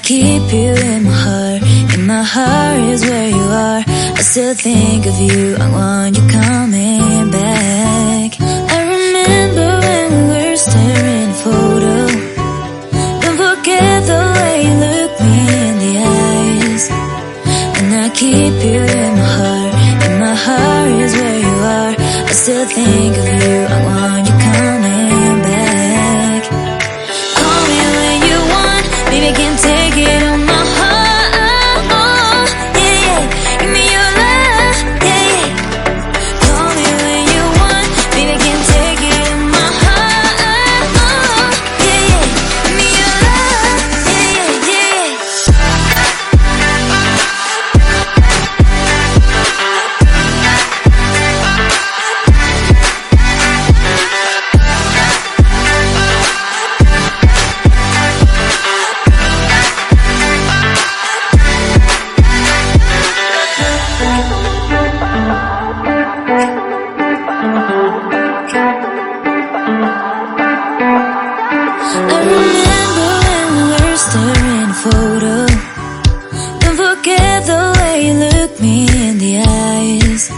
keep you in my heart. In my heart is where you are. I still think of you, I want you coming back. I remember when we were staring at a photo. Don't forget the way you look me in the eyes. And I keep you in my heart. In my heart is where you are. I still think of you, I want you coming back. Call me when you want, baby, I can't take it on my heart. Yeah, yeah, give me your love, yeah, yeah. Call me when you want, baby, I can't take it on my heart. Yeah, yeah, give me your love, yeah, yeah, yeah. I remember when we were staring at a photo. Don't forget the way you look me in the eyes.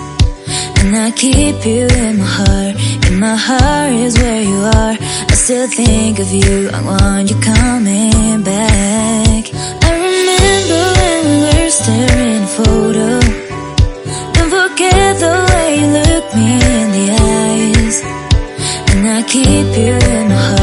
And I keep you in my heart. In my heart is where you are. I still think of you, I want you coming back. I remember when we were staring at a photo. Don't forget the way you look me in the eyes. And I keep you in my heart.